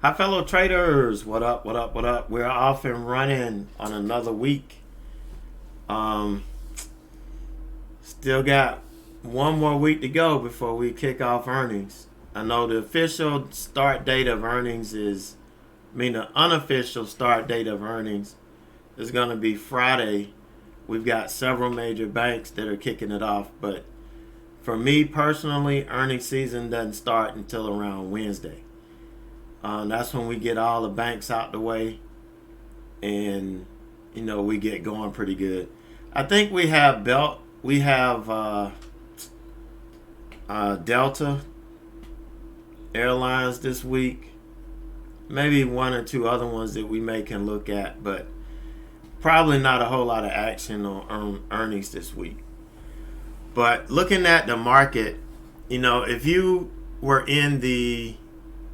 Hi, fellow traders. What up? What up? What up? We're off and running on another week. Um, Still got one more week to go before we kick off earnings. I know the official start date of earnings the unofficial start date of earnings is going to be Friday. We've got several major banks that are kicking it off, but for me personally, earnings season doesn't start until around Wednesday. That's when we get all the banks out the way, and we get going pretty good. I think we have Delta Airlines this week, maybe one or two other ones that we may can look at, but probably not a whole lot of action on earnings this week. But looking at the market, if you were in the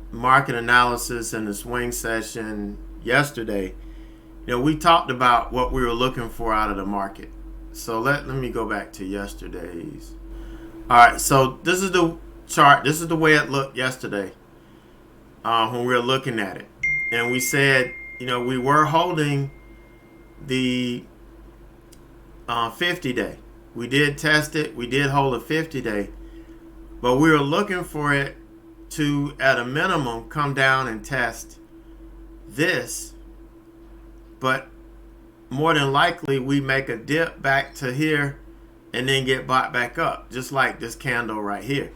market analysis and the swing session yesterday, we talked about what we were looking for out of the market. So let me go back to yesterday's. All right, so this is the chart. This is the way it looked yesterday when we were looking at it. And we said, we were holding the 50-day. We did test it. We did hold a 50-day. But we were looking for it to, at a minimum, come down and test this. But more than likely, we make a dip back to here and then get bought back up, just like this candle right here.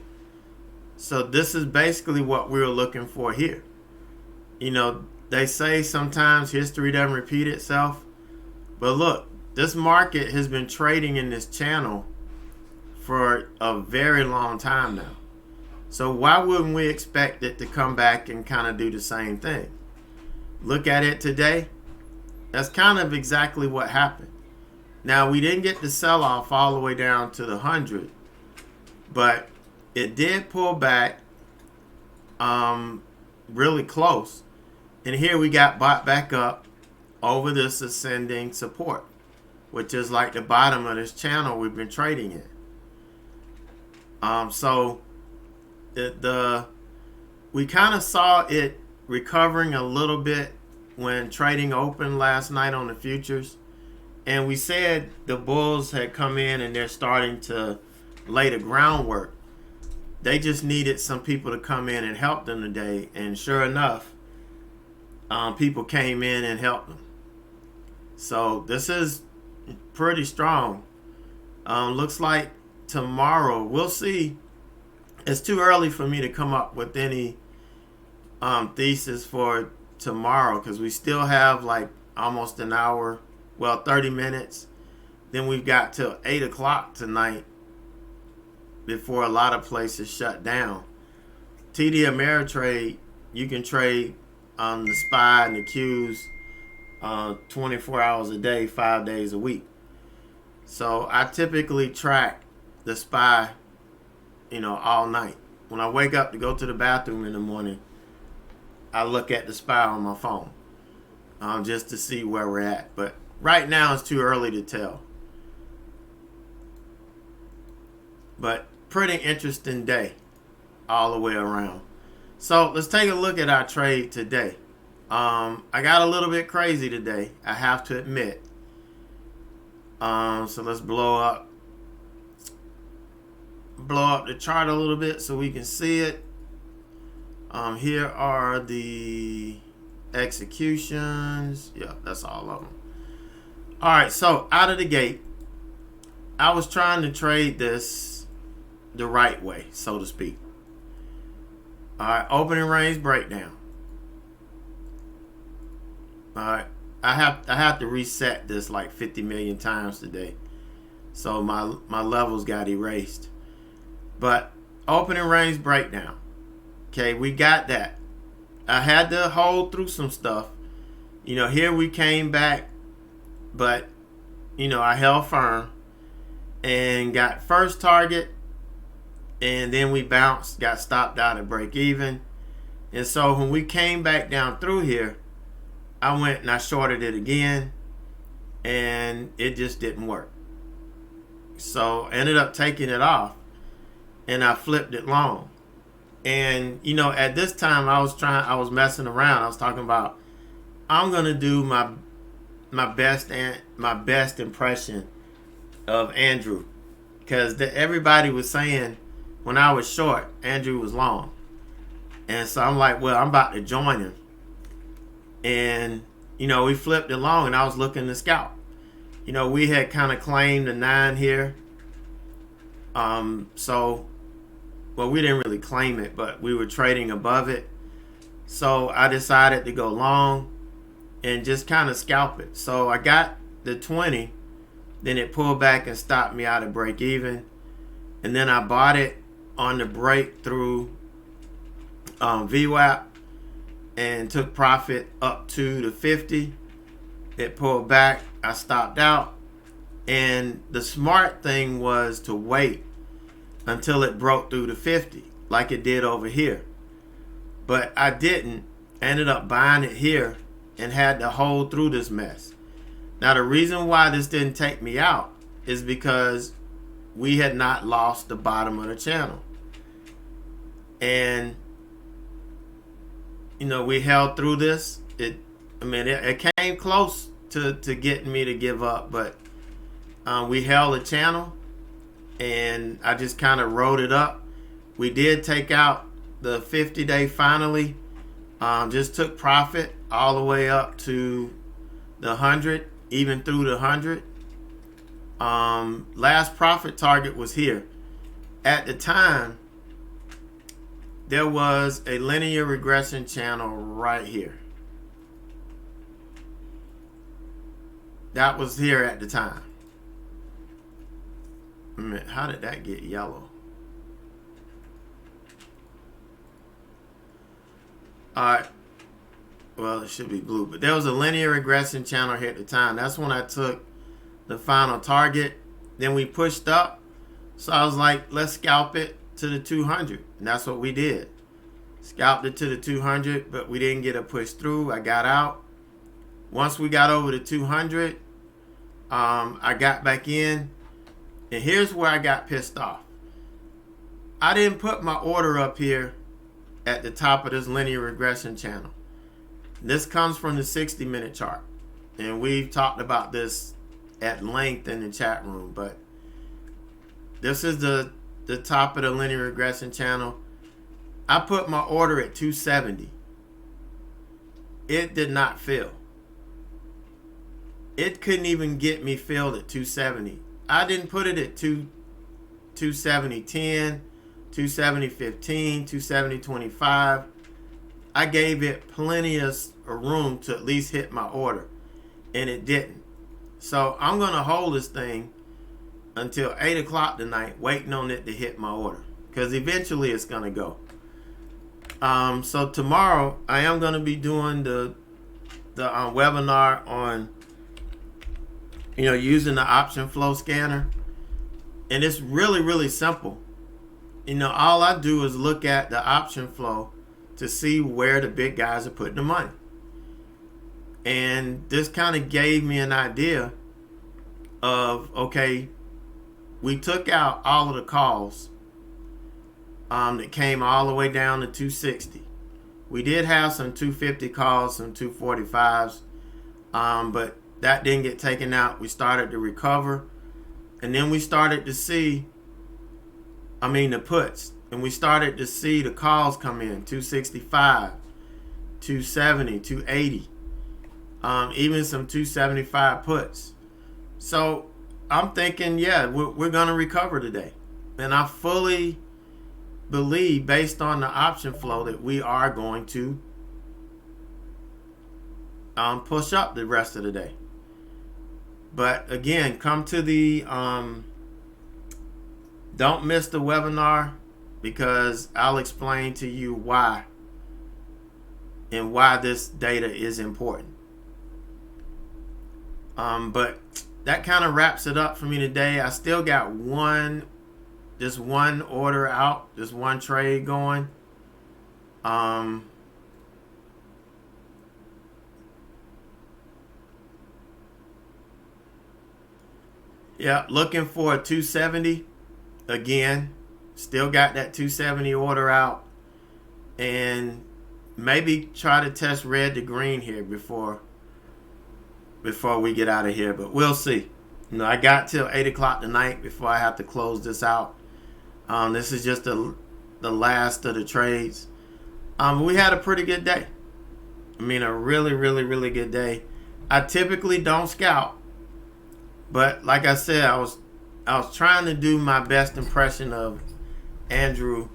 So this is basically what we were looking for here. They say sometimes history doesn't repeat itself. But look, this market has been trading in this channel for a very long time now. So why wouldn't we expect it to come back and kind of do the same thing? Look at it today. That's kind of exactly what happened. Now, we didn't get the sell-off all the way down to the 100, but it did pull back really close. And here we got bought back up over this ascending support, which is like the bottom of this channel we've been trading in. We kind of saw it recovering a little bit when trading opened last night on the futures, and we said the bulls had come in and they're starting to lay the groundwork. They just needed some people to come in and help them today, and sure enough, people came in and helped them. So this is pretty strong. Looks like tomorrow, we'll see. It's too early for me to come up with any thesis for tomorrow because we still have like almost an hour, 30 minutes. Then we've got till 8 o'clock tonight before a lot of places shut down. TD Ameritrade, you can trade on the SPY and the Qs 24 hours a day, 5 days a week. So I typically track the SPY all night. When I wake up to go to the bathroom in the morning, I look at the SPY on my phone just to see where we're at. But right now it's too early to tell. But pretty interesting day all the way around. So let's take a look at our trade today. I got a little bit crazy today, I have to admit. So let's blow up the chart a little bit so we can see it. Here are the executions. Yeah, that's all of them. All right, so out of the gate, I was trying to trade this the right way, so to speak. All right, opening range breakdown. All right, I have to reset this like 50 million times today, so my levels got erased. But opening range breakdown. Okay, we got that. I had to hold through some stuff. Here we came back, but I held firm and got first target, and then we bounced, got stopped out at break even. And so when we came back down through here, I went and I shorted it again, and it just didn't work. So I ended up taking it off, and I flipped it long. And at this time, I was messing around. I was talking about I'm gonna do my best impression of Andrew, because everybody was saying when I was short, Andrew was long, and so I'm like, well, I'm about to join him, and we flipped it long, and I was looking to scalp. We had kind of claimed the 9 here, so well, we didn't really claim it, but we were trading above it, so I decided to go long and just kind of scalp it. So I got the 20, then it pulled back and stopped me out at break even, and then I bought it on the break through VWAP and took profit up to the 50. It pulled back, I stopped out, and the smart thing was to wait until it broke through the 50 like it did over here. But I didn't. I ended up buying it here and had to hold through this mess. Now the reason why this didn't take me out is because we had not lost the bottom of the channel. And we held through this. It came close to getting me to give up, but we held the channel, and I just kind of rode it up. We did take out the 50-day finally. Just took profit all the way up to the 100, even through the 100. Last profit target was here. At the time, there was a linear regression channel right here. That was here at the time. How did that get yellow? Alright. Well, it should be blue. But there was a linear regression channel here at the time. That's when I took the final target. Then we pushed up. So I was like, let's scalp it to the 200. And that's what we did. Scalped it to the 200, but we didn't get a push through. I got out. Once we got over the 200, I got back in. And here's where I got pissed off. I didn't put my order up here at the top of this linear regression channel. This comes from the 60-minute chart. And we've talked about this at length in the chat room. But this is the top of the linear regression channel. I put my order at 270. It did not fill. It couldn't even get me filled at 270. I didn't put it at 270.10, 270.15, 270.25. I gave it plenty of room to at least hit my order, and it didn't. So I'm going to hold this thing until 8 o'clock tonight, waiting on it to hit my order, because eventually it's going to go. So tomorrow I am going to be doing the webinar on using the option flow scanner, and it's really simple. All I do is look at the option flow to see where the big guys are putting the money, and this kind of gave me an idea of, okay, we took out all of the calls that came all the way down to 260. We did have some 250 calls, some 245s, but that didn't get taken out. We started to recover, and then we started to see, the puts, and we started to see the calls come in, 265, 270, 280, even some 275 puts. So I'm thinking, yeah, we're going to recover today. And I fully believe, based on the option flow, that we are going to push up the rest of the day. But again, come to the don't miss the webinar, because I'll explain to you why and why this data is important. But that kind of wraps it up for me today. I still got just one order out, just one trade going. Yeah, looking for a 270 again. Still got that 270 order out. and maybe try to test red to green here before we get out of here. But we'll see. I got till 8 o'clock tonight before I have to close this out. This is just the last of the trades. We had a pretty good day. I mean, a really, really, really good day. I typically don't scout, but like I said, I was trying to do my best impression of Andrew,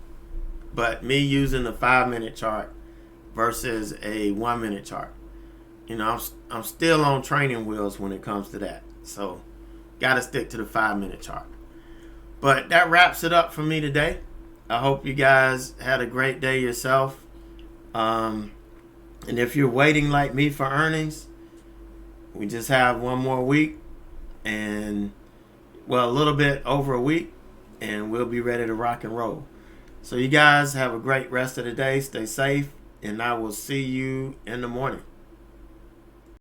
but me using the 5-minute chart versus a 1-minute chart. I'm still on training wheels when it comes to that. So, got to stick to the 5-minute chart. But that wraps it up for me today. I hope you guys had a great day yourself. And if you're waiting like me for earnings, we just have one more week and, well, a little bit over a week, and we'll be ready to rock and roll. So you guys have a great rest of the day. Stay safe, and I will see you in the morning.